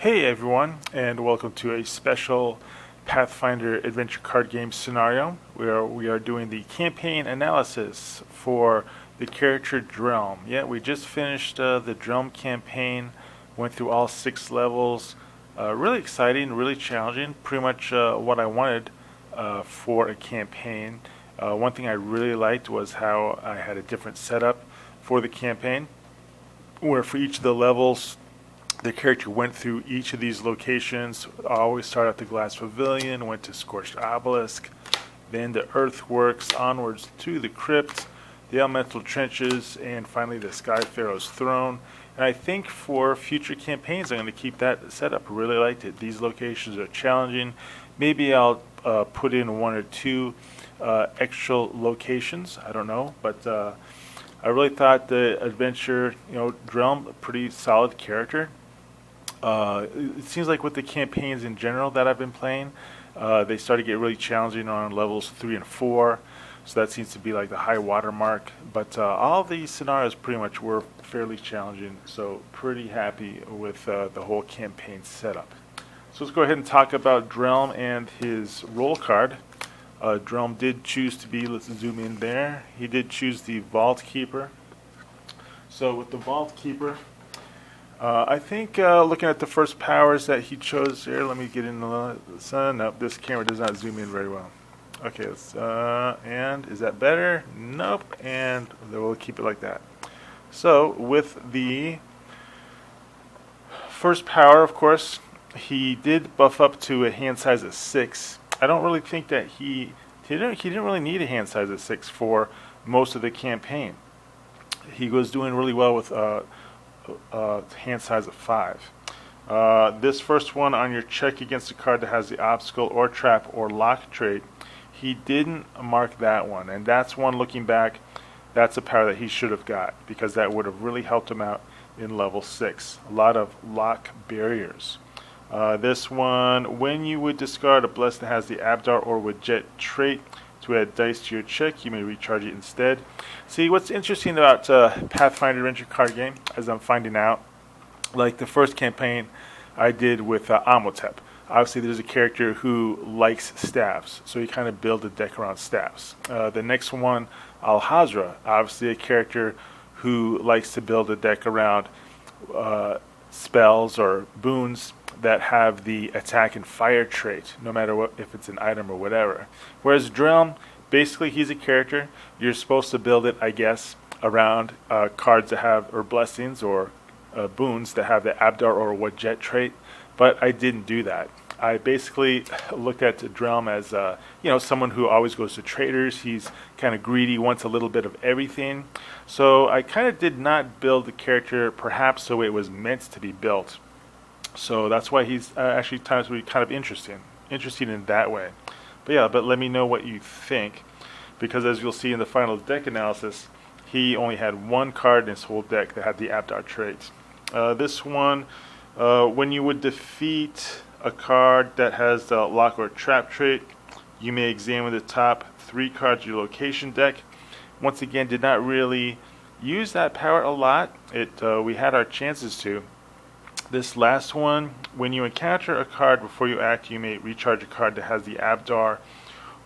Hey everyone, and welcome to a special Pathfinder adventure card game scenario where we are doing the campaign analysis for the character Drelm. Yeah, we just finished the Drelm campaign, went through all 6 levels. Really exciting, really challenging, pretty much what I wanted for a campaign. One thing I really liked was how I had a different setup for the campaign, where for each of the levels, the character went through each of these locations. I always started at the Glass Pavilion, went to Scorched Obelisk, then the Earthworks, onwards to the Crypt, the Elemental Trenches, and finally the Sky Pharaoh's Throne. And I think for future campaigns, I'm going to keep that setup. Really liked it. These locations are challenging. Maybe I'll put in 1 or 2 extra locations. I don't know, but I really thought the adventure, Drelm, a pretty solid character. It seems like with the campaigns in general that I've been playing, they start to get really challenging on levels 3 and 4. So that seems to be like the high water mark. But all these scenarios pretty much were fairly challenging. So pretty happy with the whole campaign setup. So let's go ahead and talk about Drelm and his role card. Drelm did choose to be, let's zoom in there, he did choose the Vault Keeper. So with the Vault Keeper, I think looking at the first powers that he chose here, let me get in the sun. Nope, this camera does not zoom in very well. Okay, and is that better? Nope, and we'll keep it like that. So with the first power, of course, he did buff up to a hand size of 6. I don't really think that he didn't really need a hand size of 6 for most of the campaign. He was doing really well with hand size of 5. This first one, on your check against a card that has the obstacle or trap or lock trait, he didn't mark that one, and that's one, looking back, that's a power that he should have got, because that would have really helped him out in level 6. A lot of lock barriers. This one, when you would discard a blessing that has the Abdar or Wadjet trait to add dice to your check, you may recharge it instead. See, what's interesting about Pathfinder adventure card game, as I'm finding out, like the first campaign I did with Amotep. Obviously, there's a character who likes staffs, so you kind of build a deck around staffs. The next one, Al-Hazra, obviously a character who likes to build a deck around spells or boons that have the attack and fire trait, no matter what, if it's an item or whatever. Whereas Drelm, basically he's a character, you're supposed to build it, I guess, around cards that have, or blessings or boons that have the Abdar or Wadjet trait, but I didn't do that. I basically looked at Drelm as someone who always goes to traders. He's kind of greedy, wants a little bit of everything. So I kind of did not build the character perhaps so it was meant to be built. So that's why he's actually times to be kind of interesting in that way. But yeah, but let me know what you think, because as you'll see in the final deck analysis, he only had 1 card in his whole deck that had the Abdar trait. This one, when you would defeat a card that has the lock or trap trait, you may examine the top 3 cards of your location deck. Once again, did not really use that power a lot. We had our chances to. This last one, when you encounter a card before you act, you may recharge a card that has the Abdar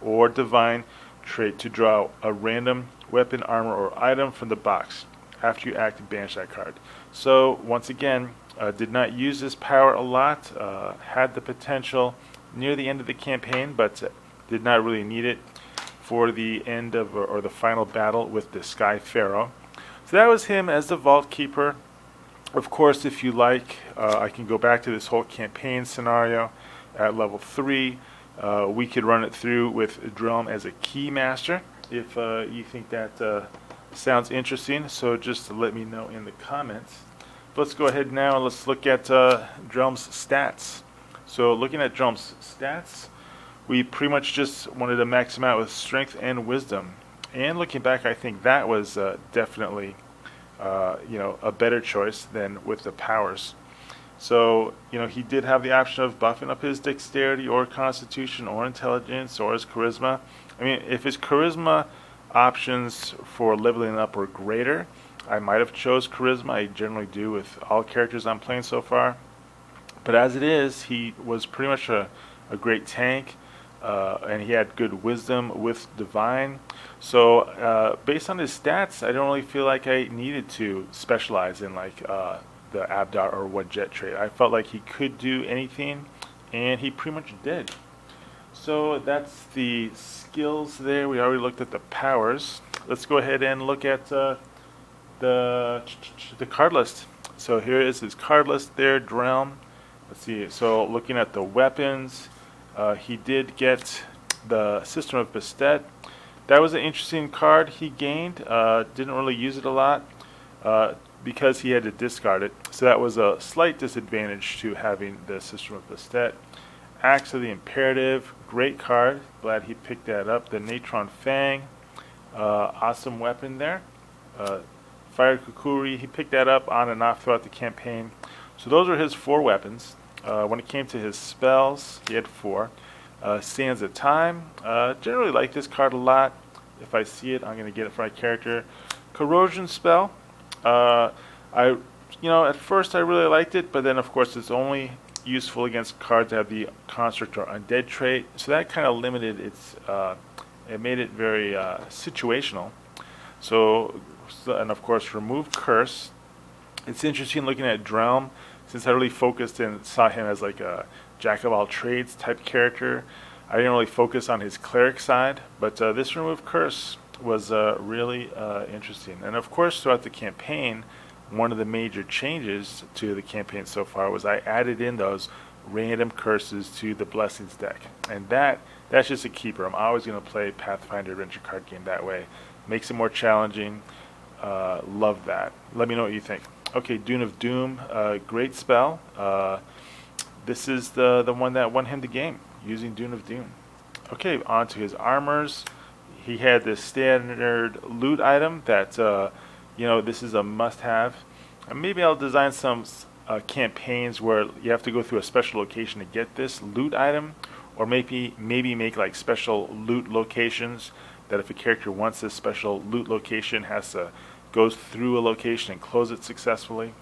or Divine trait to draw a random weapon, armor, or item from the box. After you act, banish that card. So once again, did not use this power a lot. Had the potential near the end of the campaign, but did not really need it for the end of or the final battle with the Sky Pharaoh. So that was him as the Vault Keeper. Of course, if you like, I can go back to this whole campaign scenario at level 3. We could run it through with Drelm as a Keymaster if you think that sounds interesting. So just let me know in the comments. But let's go ahead now and let's look at Drelm's stats. So looking at Drelm's stats, we pretty much just wanted to max him out with Strength and Wisdom. And looking back, I think that was definitely a better choice than with the powers. So, he did have the option of buffing up his dexterity or constitution or intelligence or his charisma. I mean, if his charisma options for leveling up were greater, I might have chose charisma. I generally do with all characters I'm playing so far. But as it is, he was pretty much a great tank, and he had good wisdom with divine. So based on his stats, I don't really feel like I needed to specialize in like the Abdar or one jet trait. I felt like he could do anything, and he pretty much did. So that's the skills there. We already looked at the powers. Let's go ahead and look at the card list. So here is his card list there, Drelm. Let's see. So looking at the weapons, he did get the System of Bastet. That was an interesting card he gained. Didn't really use it a lot because he had to discard it. So that was a slight disadvantage to having the System of Bastet. Axe of the Imperative, great card. Glad he picked that up. The Natron Fang, awesome weapon there. Fire Kukuri, he picked that up on and off throughout the campaign. So those are his 4 weapons. When it came to his spells, he had 4. Sands of Time, generally like this card a lot. If I see it, I'm going to get it for my character. Corrosion spell, at first I really liked it, but then of course it's only useful against cards that have the construct or undead trait, so that kind of limited its it made it very situational. So and of course remove curse. It's interesting looking at Drelm, since I really focused and saw him as like a jack of all trades type character. I didn't really focus on his cleric side, but this remove curse was really interesting. And of course throughout the campaign, one of the major changes to the campaign so far was I added in those random curses to the blessings deck, and that's just a keeper. I'm always going to play Pathfinder adventure card game that way. Makes it more challenging. Love that. Let me know what you think. Okay, Dune of Doom, great spell. This is the one that won him the game, using Dune of Doom. Okay, on to his armors. He had this standard loot item that this is a must-have. And maybe I'll design some campaigns where you have to go through a special location to get this loot item, or maybe make like special loot locations that if a character wants this special loot location, has to go through a location and close it successfully.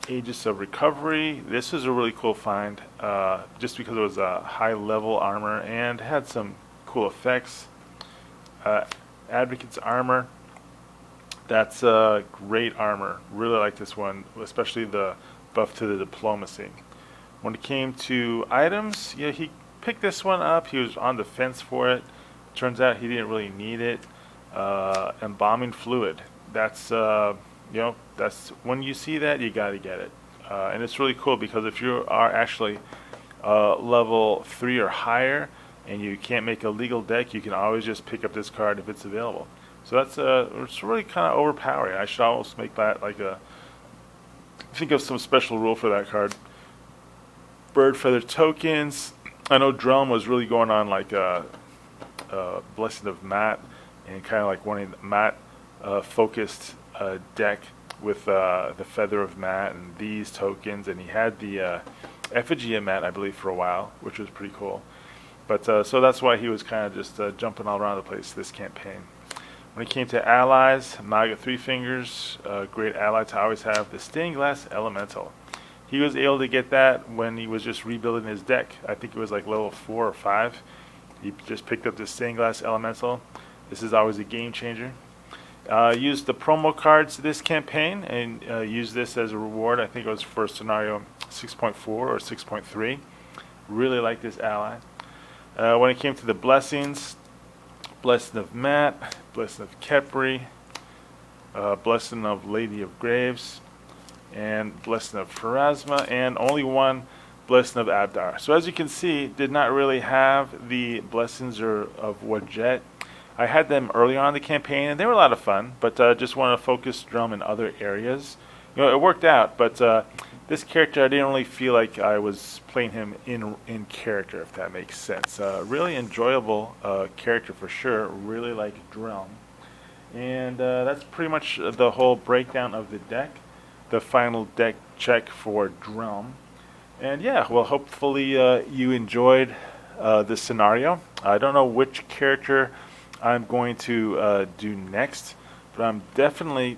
Aegis of Recovery. This is a really cool find, just because it was a high-level armor and had some cool effects. Advocate's Armor. That's great armor. Really like this one, especially the buff to the diplomacy. When it came to items, yeah, he picked this one up. He was on the fence for it. Turns out he didn't really need it. Embalming Fluid. That's that's when you see that, you got to get it. And it's really cool because if you are actually level 3 or higher and you can't make a legal deck, you can always just pick up this card if it's available. So that's it's really kind of overpowering. I should almost make that like think of some special rule for that card. Bird Feather Tokens. I know Drelm was really going on like Blessing of Matt, and kind of like wanting Matt focused deck with the Feather of Matt and these tokens, and he had the Effigy of Matt, I believe, for a while, which was pretty cool. But so that's why he was kind of just jumping all around the place this campaign. When it came to allies, Maga Three Fingers, great ally to always have. The Stained Glass Elemental. He was able to get that when he was just rebuilding his deck. I think it was like level 4 or 5. He just picked up the Stained Glass Elemental. This is always a game changer. Used the promo cards this campaign and used this as a reward. I think it was for scenario 6.4 or 6.3. Really like this ally. When it came to the blessings, Blessing of Matt, Blessing of Kepri, Blessing of Lady of Graves, and Blessing of Pharasma, and only one Blessing of Abdar. So as you can see, did not really have the blessings of Wadjet. I had them early on in the campaign, and they were a lot of fun, but just wanted to focus Drelm in other areas. It worked out, but this character, I didn't really feel like I was playing him in character, if that makes sense. Really enjoyable character for sure. Really like Drelm. And that's pretty much the whole breakdown of the deck. The final deck check for Drelm. And yeah, well, hopefully you enjoyed this scenario. I don't know which character I'm going to do next, but I'm definitely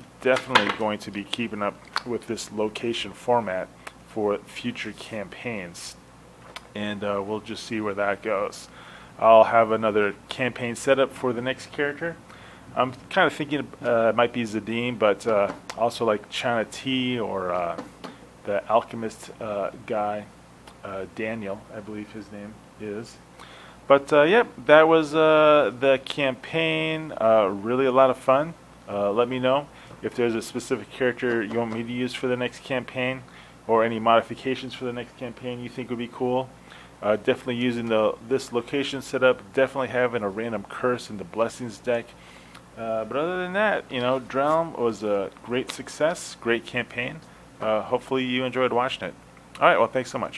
going to be keeping up with this location format for future campaigns, and we'll just see where that goes. I'll have another campaign set up for the next character. I'm kind of thinking it might be Zadim, but also like China T or the alchemist guy, Daniel, I believe his name is. But yeah, that was the campaign. Really a lot of fun. Let me know if there's a specific character you want me to use for the next campaign, or any modifications for the next campaign you think would be cool. Definitely using this location setup. Definitely having a random curse in the blessings deck. But other than that, Drelm was a great success, great campaign. Hopefully you enjoyed watching it. All right, well, thanks so much.